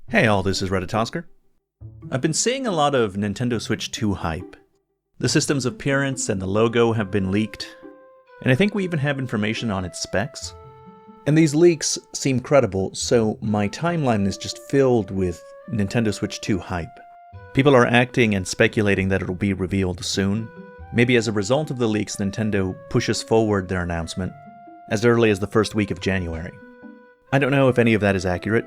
Hey all, this is Reddit Oscar. I've been seeing a lot of Nintendo Switch 2 hype. The system's appearance and the logo have been leaked, and I think we even have information on its specs. And these leaks seem credible, so my timeline is just filled with Nintendo Switch 2 hype. People are acting and speculating that it'll be revealed soon. Maybe as a result of the leaks, Nintendo pushes forward their announcement as early as the first week of January. I don't know if any of that is accurate,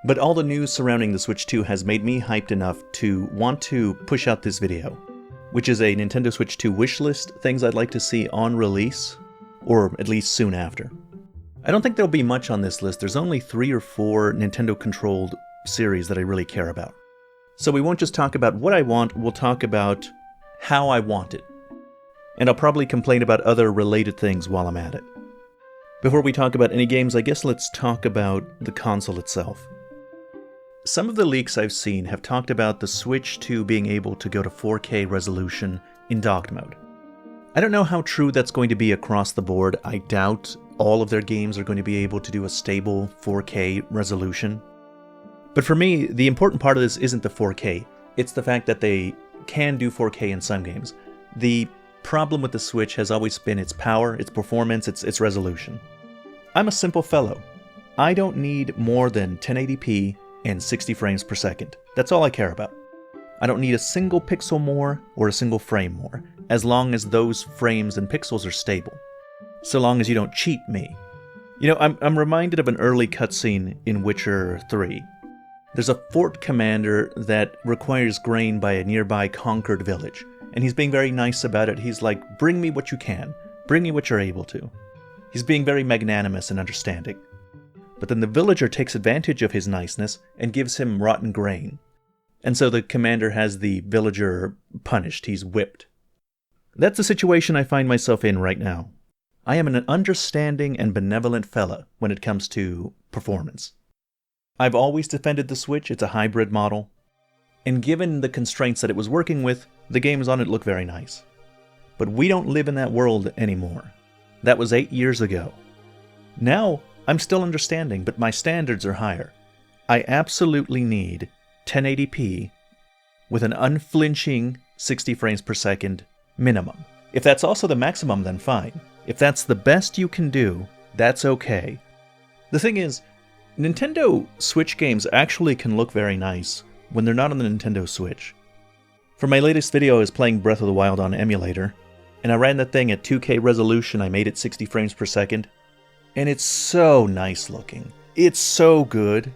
but all the news surrounding the Switch 2 has made me hyped enough to want to push out this video, which is a Nintendo Switch 2 wishlist, things I'd like to see on release, or at least soon after. I don't think there'll be much on this list. There's only 3 or 4 Nintendo-controlled series that I really care about. So we won't just talk about what I want, we'll talk about how I want it. And I'll probably complain about other related things while I'm at it. Before we talk about any games, I guess let's talk about the console itself. Some of the leaks I've seen have talked about the Switch 2 being able to go to 4K resolution in docked mode. I don't know how true that's going to be across the board. I doubt all of their games are going to be able to do a stable 4K resolution. But for me, the important part of this isn't the 4K. It's the fact that they can do 4K in some games. The problem with the Switch has always been its power, its performance, its resolution. I'm a simple fellow. I don't need more than 1080p and 60 frames per second. That's all I care about. I don't need a single pixel more or a single frame more, as long as those frames and pixels are stable. So long as you don't cheat me. You know, I'm reminded of an early cutscene in Witcher 3. There's a fort commander that requires grain by a nearby conquered village, and he's being very nice about it. He's like, bring me what you can, bring me what you're able to. He's being very magnanimous and understanding. But then the villager takes advantage of his niceness and gives him rotten grain. And so the commander has the villager punished, he's whipped. That's the situation I find myself in right now. I am an understanding and benevolent fella when it comes to performance. I've always defended the Switch, it's a hybrid model. And given the constraints that it was working with, the games on it look very nice. But we don't live in that world anymore. That was 8 years ago. Now, I'm still understanding, but my standards are higher. I absolutely need 1080p with an unflinching 60 frames per second minimum. If that's also the maximum, then fine. If that's the best you can do, that's okay. The thing is, Nintendo Switch games actually can look very nice when they're not on the Nintendo Switch. For my latest video, I was playing Breath of the Wild on emulator, and I ran that thing at 2K resolution. I made it 60 frames per second. And it's so nice looking. It's so good.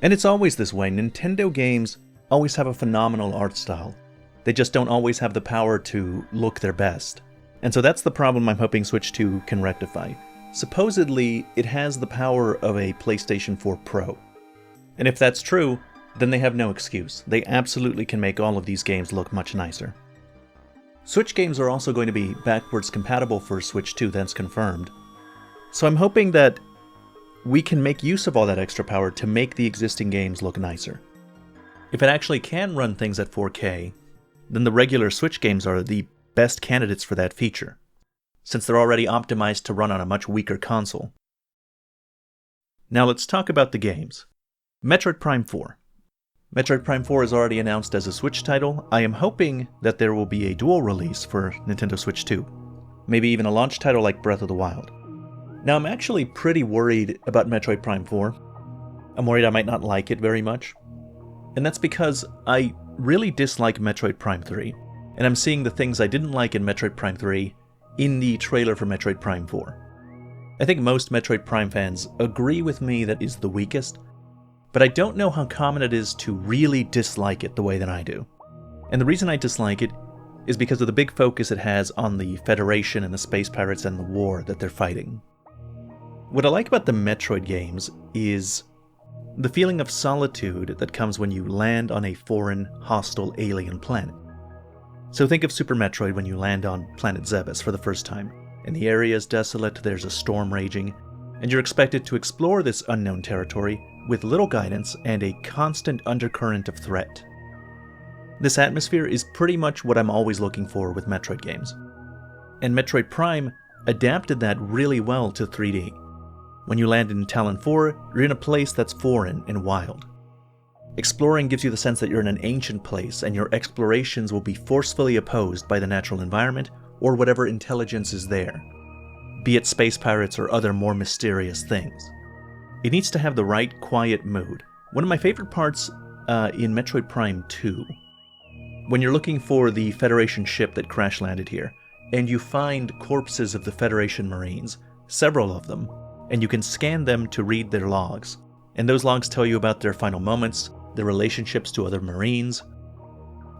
And it's always this way. Nintendo games always have a phenomenal art style. They just don't always have the power to look their best. And so that's the problem I'm hoping Switch 2 can rectify. Supposedly, it has the power of a PlayStation 4 Pro. And if that's true, then they have no excuse. They absolutely can make all of these games look much nicer. Switch games are also going to be backwards compatible for Switch 2, that's confirmed. So I'm hoping that we can make use of all that extra power to make the existing games look nicer. If it actually can run things at 4K, then the regular Switch games are the best candidates for that feature, since they're already optimized to run on a much weaker console. Now let's talk about the games. Metroid Prime 4. Metroid Prime 4 is already announced as a Switch title. I am hoping that there will be a dual release for Nintendo Switch 2. Maybe even a launch title like Breath of the Wild. Now, I'm actually pretty worried about Metroid Prime 4. I'm worried I might not like it very much. And that's because I really dislike Metroid Prime 3. And I'm seeing the things I didn't like in Metroid Prime 3 in the trailer for Metroid Prime 4. I think most Metroid Prime fans agree with me that it's the weakest, but I don't know how common it is to really dislike it the way that I do. And the reason I dislike it is because of the big focus it has on the Federation and the Space Pirates and the war that they're fighting. What I like about the Metroid games is the feeling of solitude that comes when you land on a foreign, hostile alien planet. So think of Super Metroid when you land on planet Zebes for the first time, and the area is desolate, there's a storm raging, and you're expected to explore this unknown territory with little guidance and a constant undercurrent of threat. This atmosphere is pretty much what I'm always looking for with Metroid games. And Metroid Prime adapted that really well to 3D. When you land in Talon 4, you're in a place that's foreign and wild. Exploring gives you the sense that you're in an ancient place, and your explorations will be forcefully opposed by the natural environment or whatever intelligence is there, be it space pirates or other more mysterious things. It needs to have the right quiet mood. One of my favorite parts in Metroid Prime 2, when you're looking for the Federation ship that crash landed here, and you find corpses of the Federation Marines, several of them, and you can scan them to read their logs. And those logs tell you about their final moments, their relationships to other Marines,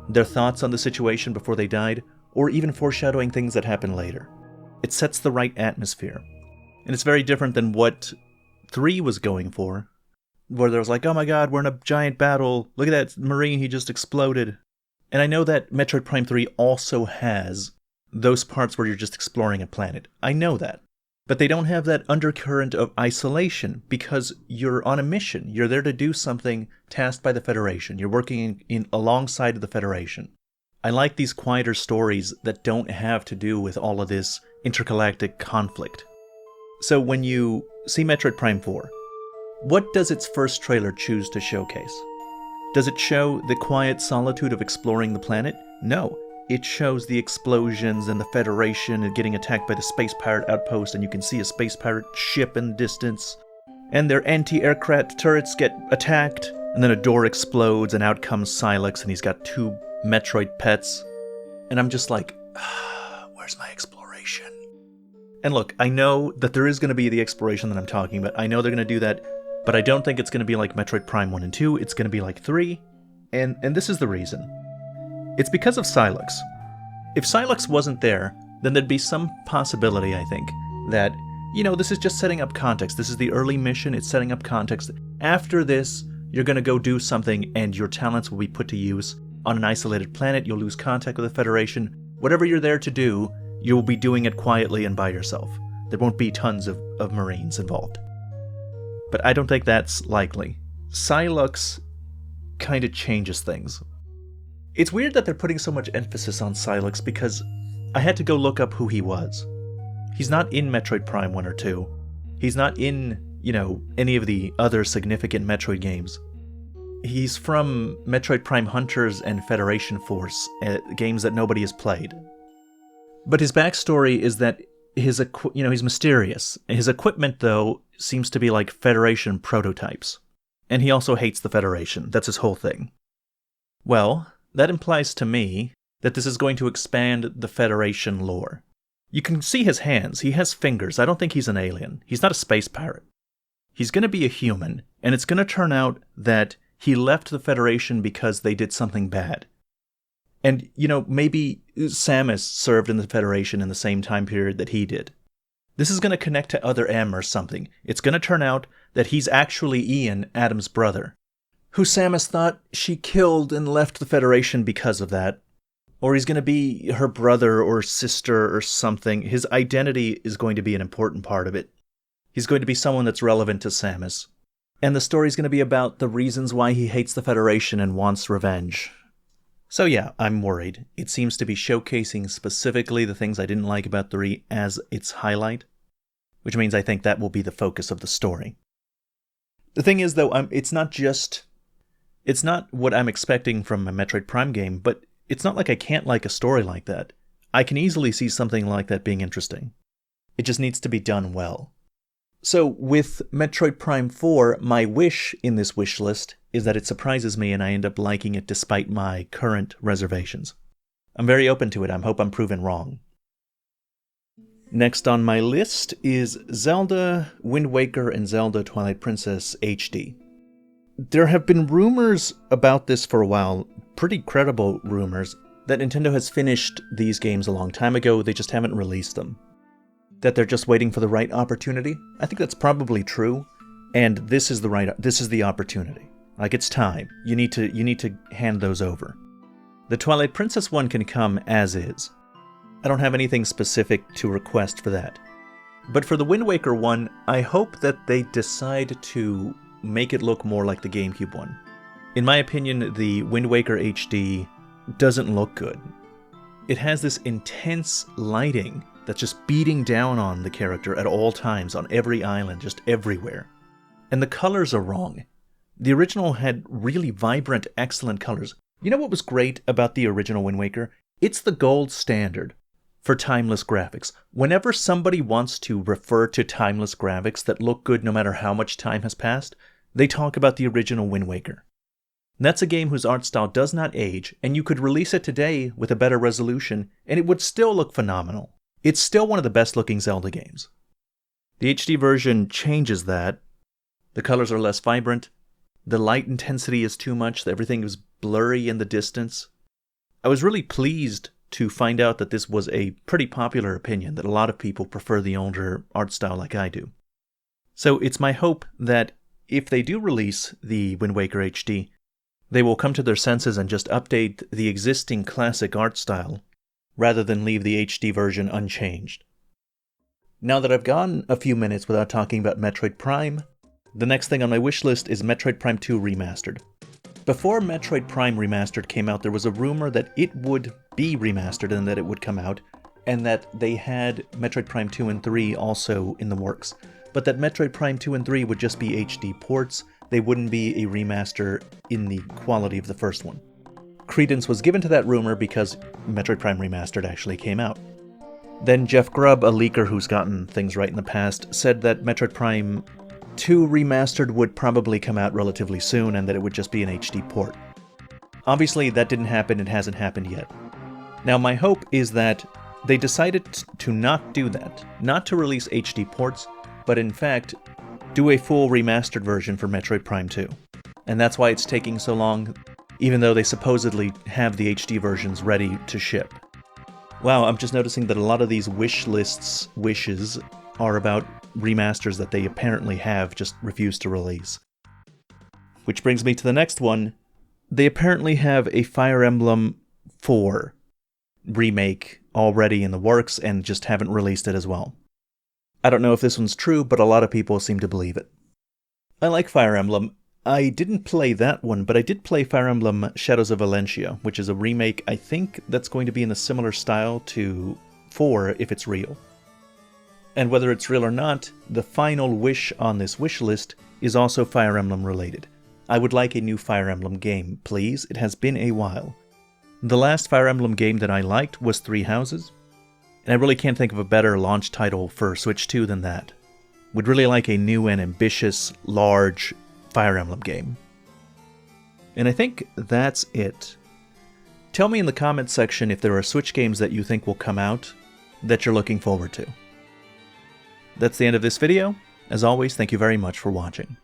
their thoughts on the situation before they died, or even foreshadowing things that happen later. It sets the right atmosphere. And it's very different than what 3 was going for, where there was like, oh my god, we're in a giant battle, look at that Marine, he just exploded. And I know that Metroid Prime 3 also has those parts where you're just exploring a planet. I know that. But they don't have that undercurrent of isolation, because you're on a mission. You're there to do something tasked by the Federation. You're working in alongside of the Federation. I like these quieter stories that don't have to do with all of this intergalactic conflict. So when you see Metroid Prime 4, what does its first trailer choose to showcase? Does it show the quiet solitude of exploring the planet? No. It shows the explosions and the Federation and getting attacked by the space pirate outpost, and you can see a space pirate ship in the distance. And their anti-aircraft turrets get attacked, and then a door explodes, and out comes Silex, and he's got 2 Metroid pets. And I'm just like, where's my exploration? And look, I know that there is going to be the exploration that I'm talking about. I know they're going to do that, but I don't think it's going to be like Metroid Prime 1 and 2. It's going to be like 3, and this is the reason. It's because of Silex. If Silex wasn't there, then there'd be some possibility, I think, that, this is just setting up context. This is the early mission, it's setting up context. After this, you're going to go do something, and your talents will be put to use on an isolated planet. You'll lose contact with the Federation. Whatever you're there to do, you'll be doing it quietly and by yourself. There won't be tons of Marines involved. But I don't think that's likely. Silex kind of changes things. It's weird that they're putting so much emphasis on Silex, because I had to go look up who he was. He's not in Metroid Prime 1 or 2. He's not in, any of the other significant Metroid games. He's from Metroid Prime Hunters and Federation Force, games that nobody has played. But his backstory is that he's mysterious. His equipment, though, seems to be like Federation prototypes. And he also hates the Federation. That's his whole thing. Well, that implies to me that this is going to expand the Federation lore. You can see his hands. He has fingers. I don't think he's an alien. He's not a space pirate. He's going to be a human, and it's going to turn out that he left the Federation because they did something bad. And, maybe Samus served in the Federation in the same time period that he did. This is going to connect to Other M or something. It's going to turn out that he's actually Ian, Adam's brother, who Samus thought she killed and left the Federation because of that. Or he's going to be her brother or sister or something. His identity is going to be an important part of it. He's going to be someone that's relevant to Samus. And the story's going to be about the reasons why he hates the Federation and wants revenge. So yeah, I'm worried. It seems to be showcasing specifically the things I didn't like about 3 as its highlight, which means I think that will be the focus of the story. The thing is, though, it's not what I'm expecting from a Metroid Prime game, but it's not like I can't like a story like that. I can easily see something like that being interesting. It just needs to be done well. So with Metroid Prime 4, my wish in this wish list is that it surprises me and I end up liking it despite my current reservations. I'm very open to it. I hope I'm proven wrong. Next on my list is Zelda, Wind Waker, and Zelda Twilight Princess HD. There have been rumors about this for a while, pretty credible rumors, that Nintendo has finished these games a long time ago, they just haven't released them. That they're just waiting for the right opportunity. I think that's probably true, and this is the opportunity. Like, it's time. You need to hand those over. The Twilight Princess one can come as is. I don't have anything specific to request for that. But for the Wind Waker one, I hope that they decide to make it look more like the GameCube one. In my opinion, the Wind Waker HD doesn't look good. It has this intense lighting that's just beating down on the character at all times, on every island, just everywhere. And the colors are wrong. The original had really vibrant, excellent colors. You know what was great about the original Wind Waker? It's the gold standard for timeless graphics. Whenever somebody wants to refer to timeless graphics that look good no matter how much time has passed, they talk about the original Wind Waker. That's a game whose art style does not age, and you could release it today with a better resolution, and it would still look phenomenal. It's still one of the best looking Zelda games. The HD version changes that. The colors are less vibrant. The light intensity is too much. Everything is blurry in the distance. I was really pleased to find out that this was a pretty popular opinion, that a lot of people prefer the older art style like I do. So it's my hope that if they do release the Wind Waker HD, they will come to their senses and just update the existing classic art style, rather than leave the HD version unchanged. Now that I've gone a few minutes without talking about Metroid Prime, the next thing on my wish list is Metroid Prime 2 Remastered. Before Metroid Prime Remastered came out, there was a rumor that it would be remastered and that it would come out, and that they had Metroid Prime 2 and 3 also in the works, but that Metroid Prime 2 and 3 would just be HD ports. They wouldn't be a remaster in the quality of the first one. Credence was given to that rumor because Metroid Prime Remastered actually came out. Then Jeff Grubb, a leaker who's gotten things right in the past, said that Metroid Prime 2 Remastered would probably come out relatively soon and that it would just be an HD port. Obviously, that didn't happen. It hasn't happened yet. Now, my hope is that they decided to not do that, not to release HD ports, but in fact, do a full remastered version for Metroid Prime 2. And that's why it's taking so long, even though they supposedly have the HD versions ready to ship. Wow, I'm just noticing that a lot of these wish lists wishes are about remasters that they apparently have just refused to release. Which brings me to the next one. They apparently have a Fire Emblem 4 remake already in the works and just haven't released it as well. I don't know if this one's true, but a lot of people seem to believe it. I like Fire Emblem. I didn't play that one, but I did play Fire Emblem Shadows of Valentia, which is a remake I think that's going to be in a similar style to 4 if it's real. And whether it's real or not, the final wish on this wish list is also Fire Emblem related. I would like a new Fire Emblem game, please. It has been a while. The last Fire Emblem game that I liked was Three Houses, and I really can't think of a better launch title for Switch 2 than that. Would really like a new and ambitious, large Fire Emblem game. And I think that's it. Tell me in the comments section if there are Switch games that you think will come out that you're looking forward to. That's the end of this video. As always, thank you very much for watching.